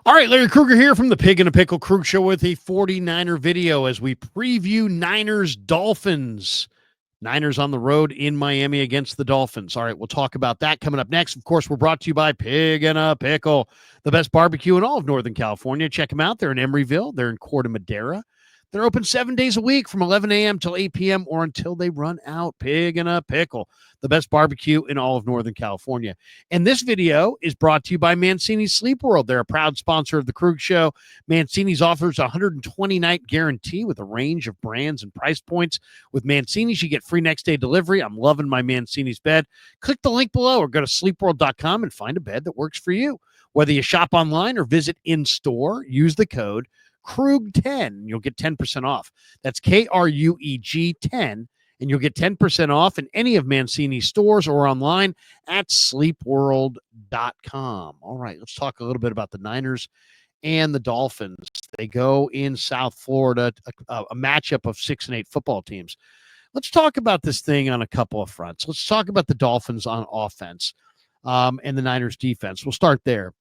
All right, Larry Krueger here from the Pig in a Pickle Krug Show with a 49er video as we preview Niners Dolphins. Niners on the road in Miami against the Dolphins. All right, we'll talk about that coming up next. Of course, we're brought to you by Pig in a Pickle, the best barbecue in all of Northern California. Check them out. They're in Emeryville. They're in Corte Madera. They're open 7 days a week from 11 a.m. till 8 p.m. or until they run out. Pig in a Pickle, the best barbecue in all of Northern California. And this video is brought to you by Mancini's Sleep World. They're a proud sponsor of the Krug Show. Mancini's offers a 120-night guarantee with a range of brands and price points. With Mancini's, you get free next-day delivery. I'm loving my Mancini's bed. Click the link below or go to sleepworld.com and find a bed that works for you. Whether you shop online or visit in-store, use the code Krug10. You'll get 10% off. That's KRUEG 10, and you'll get 10% off in any of Mancini's stores or online at sleepworld.com. All right, let's talk a little bit about the Niners and the Dolphins. They go in South Florida, a matchup of 6 and 8 football teams. Let's talk about this thing on a couple of fronts. Let's talk about the Dolphins on offense and the Niners defense. We'll start there.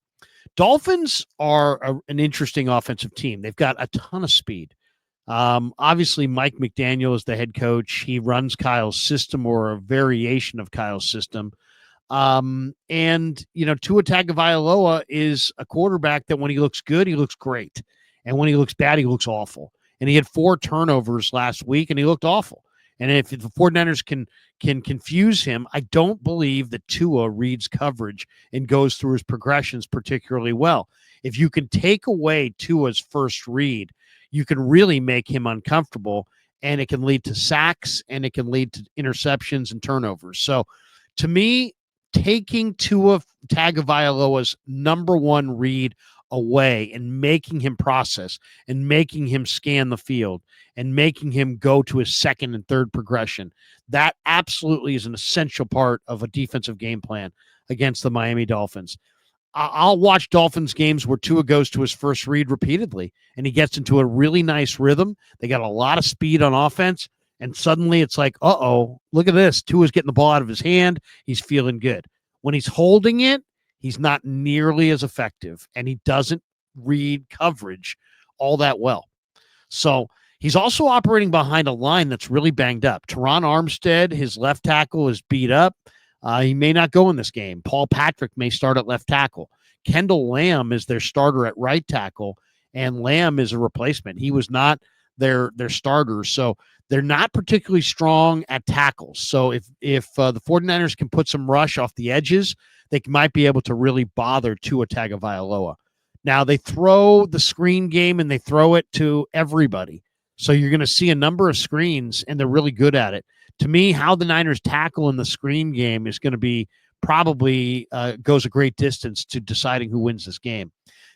Dolphins are an interesting offensive team. They've got a ton of speed. Obviously, Mike McDaniel is the head coach. He runs Kyle's system or a variation of Kyle's system. And, Tua Tagovailoa is a quarterback that when he looks good, he looks great. And when he looks bad, he looks awful. And he had 4 turnovers last week, and he looked awful. And if the 49ers can confuse him, I don't believe that Tua reads coverage and goes through his progressions particularly well. If you can take away Tua's first read, you can really make him uncomfortable, and it can lead to sacks, and it can lead to interceptions and turnovers. So, to me, taking Tua Tagovailoa's number one read away and making him process and making him scan the field and making him go to his second and third progression, that absolutely is an essential part of a defensive game plan against the Miami Dolphins. I'll watch Dolphins games where Tua goes to his first read repeatedly and he gets into a really nice rhythm. They got a lot of speed on offense, and suddenly it's like, uh-oh, look at this. Tua's getting the ball out of his hand. He's feeling good. When he's holding it, he's not nearly as effective, and he doesn't read coverage all that well. So he's also operating behind a line that's really banged up. Teron Armstead, his left tackle, is beat up. He may not go in this game. Paul Patrick may start at left tackle. Kendall Lamb is their starter at right tackle, and Lamb is a replacement. He was not their starter, so they're not particularly strong at tackles. So if the 49ers can put some rush off the edges, they might be able to really bother Tua Tagovailoa. Now, they throw the screen game, and they throw it to everybody. So you're going to see a number of screens, and they're really good at it. To me, how the Niners tackle in the screen game is going to be probably goes a great distance to deciding who wins this game.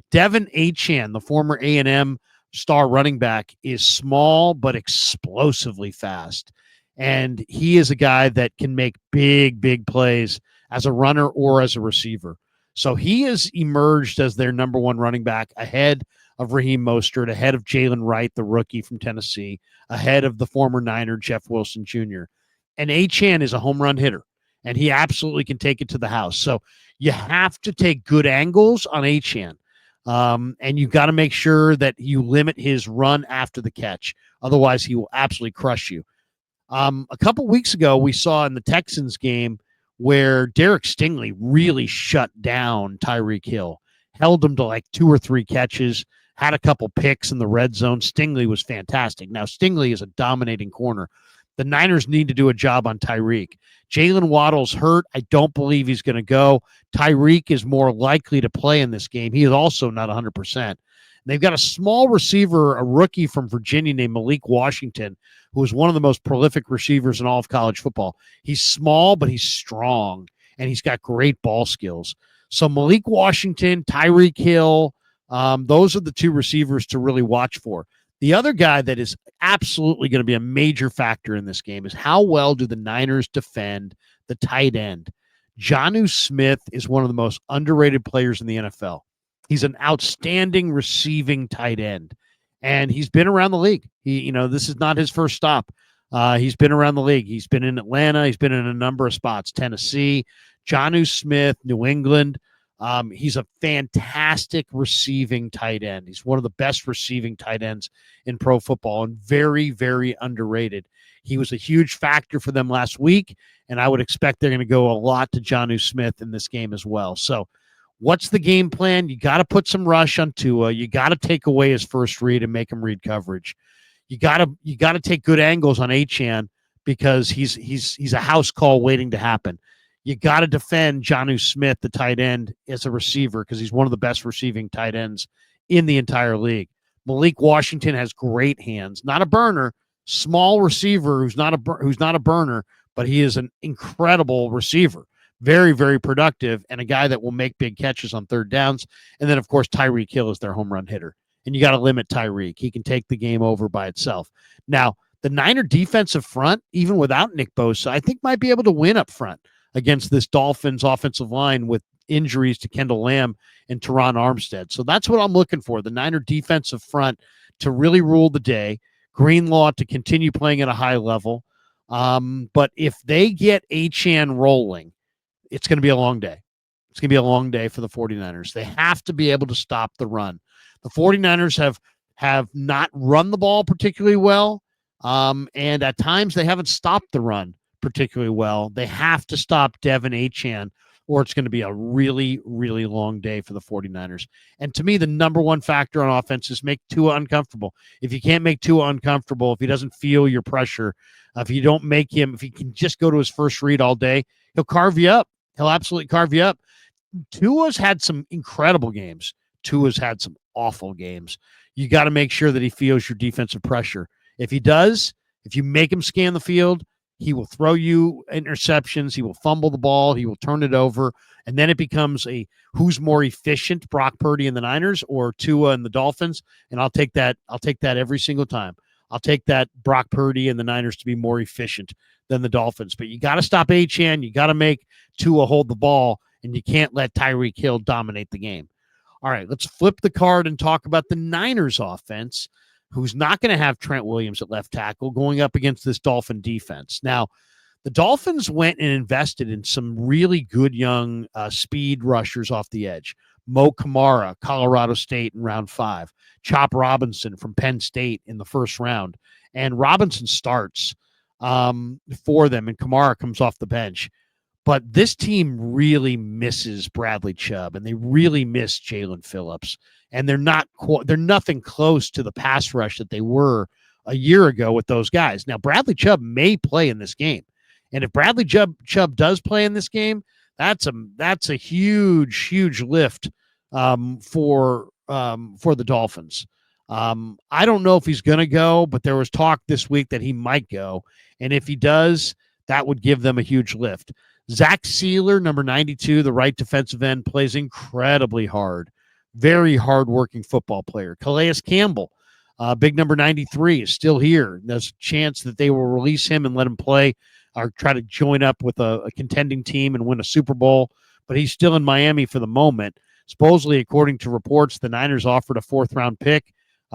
Devin Achane, the former A&M star running back, is small but explosively fast. And he is a guy that can make big, big plays as a runner or as a receiver. So he has emerged as their number one running back ahead of Raheem Mostert, ahead of Jalen Wright, the rookie from Tennessee, ahead of the former Niner, Jeff Wilson Jr. And Achane is a home run hitter, and he absolutely can take it to the house. So you have to take good angles on Achane, and you've got to make sure that you limit his run after the catch. Otherwise, he will absolutely crush you. A couple weeks ago, we saw in the Texans game where Derek Stingley really shut down Tyreek Hill, held him to like 2 or 3 catches, had a couple picks in the red zone. Stingley was fantastic. Now, Stingley is a dominating corner. The Niners need to do a job on Tyreek. Jalen Waddle's hurt. I don't believe he's going to go. Tyreek is more likely to play in this game. He is also not 100%. They've got a small receiver, a rookie from Virginia named Malik Washington, who is one of the most prolific receivers in all of college football. He's small, but he's strong, and he's got great ball skills. So Malik Washington, Tyreek Hill, those are the 2 receivers to really watch for. The other guy that is absolutely going to be a major factor in this game is how well do the Niners defend the tight end. Jonnu Smith is one of the most underrated players in the NFL. He's an outstanding receiving tight end, and he's been around the league. This is not his first stop. He's been around the league. He's been in Atlanta. He's been in a number of spots, Tennessee, Jonnu Smith, New England. He's a fantastic receiving tight end. He's one of the best receiving tight ends in pro football and very, very underrated. He was a huge factor for them last week, and I would expect they're going to go a lot to Jonnu Smith in this game as well. So what's the game plan? You got to put some rush on Tua. You got to take away his first read and make him read coverage. You got to take good angles on Achane because he's a house call waiting to happen. You got to defend Jonnu Smith, the tight end, as a receiver because he's one of the best receiving tight ends in the entire league. Malik Washington has great hands, not a burner, small receiver who's not a burner, but he is an incredible receiver. Very, very productive, and a guy that will make big catches on third downs. And then, of course, Tyreek Hill is their home run hitter. And you got to limit Tyreek. He can take the game over by itself. Now, the Niner defensive front, even without Nick Bosa, I think might be able to win up front against this Dolphins offensive line with injuries to Kendall Lamb and Teron Armstead. So that's what I'm looking for, the Niner defensive front to really rule the day, Greenlaw to continue playing at a high level. But if they get Achane rolling, it's going to be a long day. It's going to be a long day for the 49ers. They have to be able to stop the run. The 49ers have not run the ball particularly well, and at times they haven't stopped the run particularly well. They have to stop Devin Achane, or it's going to be a really, really long day for the 49ers. And to me, the number one factor on offense is make Tua uncomfortable. If you can't make Tua uncomfortable, if he doesn't feel your pressure, if you don't make him, if he can just go to his first read all day, he'll carve you up. He'll absolutely carve you up. Tua's had some incredible games. Tua's had some awful games. You got to make sure that he feels your defensive pressure. If he does, if you make him scan the field, he will throw you interceptions. He will fumble the ball. He will turn it over. And then it becomes a who's more efficient, Brock Purdy and the Niners or Tua and the Dolphins. And I'll take that. I'll take that every single time. I'll take that Brock Purdy and the Niners to be more efficient than the Dolphins. But you got to stop Achane. You got to make Tua hold the ball, and you can't let Tyreek Hill dominate the game. All right, let's flip the card and talk about the Niners offense, who's not going to have Trent Williams at left tackle going up against this Dolphin defense. Now, the Dolphins went and invested in some really good young speed rushers off the edge. Mo Kamara, Colorado State in round 5. Chop Robinson from Penn State in the first round. And Robinson starts for them, and Kamara comes off the bench. But this team really misses Bradley Chubb, and they really miss Jalen Phillips. And they're nothing close to the pass rush that they were a year ago with those guys. Now, Bradley Chubb may play in this game. And if Bradley Chubb does play in this game, that's a huge lift for the Dolphins. I don't know if he's going to go, but there was talk this week that he might go. And if he does, that would give them a huge lift. Zach Sealer, number 92, the right defensive end, plays incredibly hard. Very hard-working football player. Calais Campbell, big number 93, is still here. There's a chance that they will release him and let him play or try to join up with a contending team and win a Super Bowl. But he's still in Miami for the moment. Supposedly, according to reports, the Niners offered a 4th-round pick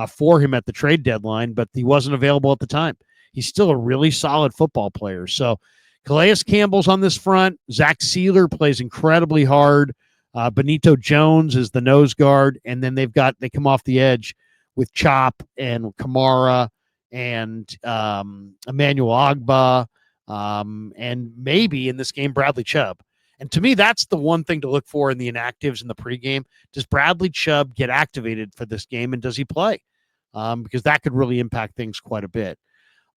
for him at the trade deadline, but he wasn't available at the time. He's still a really solid football player. So Calais Campbell's on this front. Zach Sealer plays incredibly hard. Benito Jones is the nose guard, and then they come off the edge with Chop and Kamara and Emmanuel Ogbah, and maybe in this game Bradley Chubb. And to me, that's the one thing to look for in the inactives in the pregame. Does Bradley Chubb get activated for this game, and does he play? Because that could really impact things quite a bit.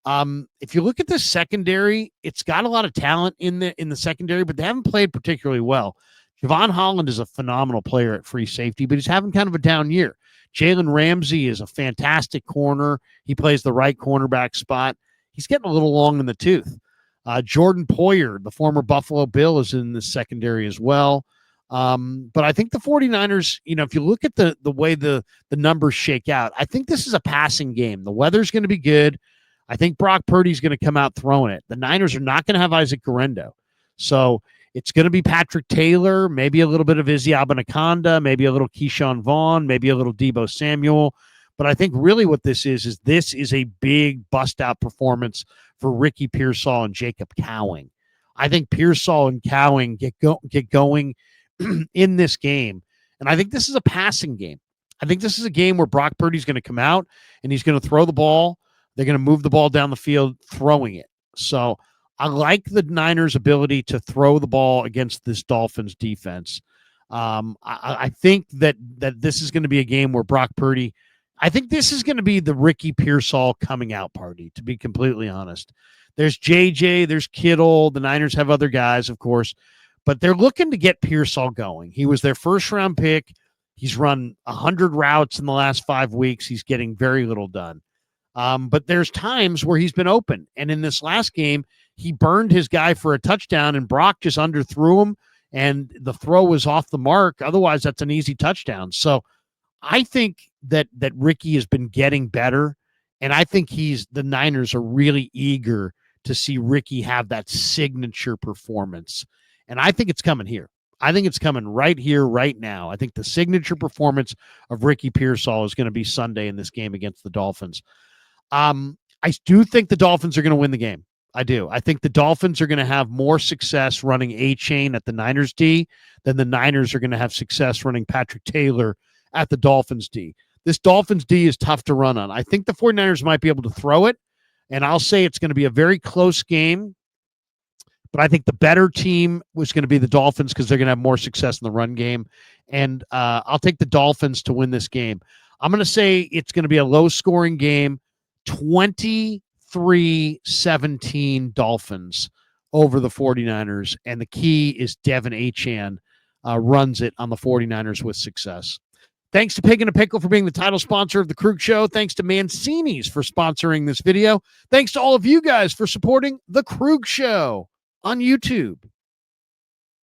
If you look at the secondary, it's got a lot of talent in the secondary, but they haven't played particularly well. Javon Holland is a phenomenal player at free safety, but he's having kind of a down year. Jalen Ramsey is a fantastic corner. He plays the right cornerback spot. He's getting a little long in the tooth. Jordan Poyer, the former Buffalo Bill, is in the secondary as well. But I think the 49ers, if you look at the way the numbers shake out, I think this is a passing game. The weather's going to be good. I think Brock Purdy's going to come out throwing it. The Niners are not going to have Isaac Guerrero. So it's going to be Patrick Taylor, maybe a little bit of Izzy Abanaconda, maybe a little Keyshawn Vaughn, maybe a little Deebo Samuel. But I think really what this is a big bust-out performance for Ricky Pearsall and Jacob Cowing. I think Pearsall and Cowing get going in this game. And I think this is a passing game. I think this is a game where Brock Purdy's going to come out and he's going to throw the ball. They're going to move the ball down the field throwing it. So I like the Niners' ability to throw the ball against this Dolphins defense. I think that this is going to be a game where Brock Purdy, I think this is going to be the Ricky Pearsall coming out party, to be completely honest. There's JJ, there's Kittle. The Niners have other guys, of course, but they're looking to get Pearsall going. He was their first-round pick. He's run 100 routes in the last 5 weeks. He's getting very little done. But there's times where he's been open. And in this last game, he burned his guy for a touchdown, and Brock just underthrew him, and the throw was off the mark. Otherwise, that's an easy touchdown. So I think that Ricky has been getting better, and I think the Niners are really eager to see Ricky have that signature performance. And I think it's coming here. I think it's coming right here, right now. I think the signature performance of Ricky Pearsall is going to be Sunday in this game against the Dolphins. I do think the Dolphins are going to win the game. I do. I think the Dolphins are going to have more success running A-Chain at the Niners D than the Niners are going to have success running Patrick Taylor at the Dolphins D. This Dolphins D is tough to run on. I think the 49ers might be able to throw it, and I'll say it's going to be a very close game, but I think the better team was going to be the Dolphins because they're going to have more success in the run game, and I'll take the Dolphins to win this game. I'm going to say it's going to be a low-scoring game, 23-17 Dolphins over the 49ers, and the key is Devin Achane runs it on the 49ers with success. Thanks to Pig and a Pickle for being the title sponsor of the Krueger Show. Thanks to Mancini's for sponsoring this video. Thanks to all of you guys for supporting the Krueger Show on YouTube.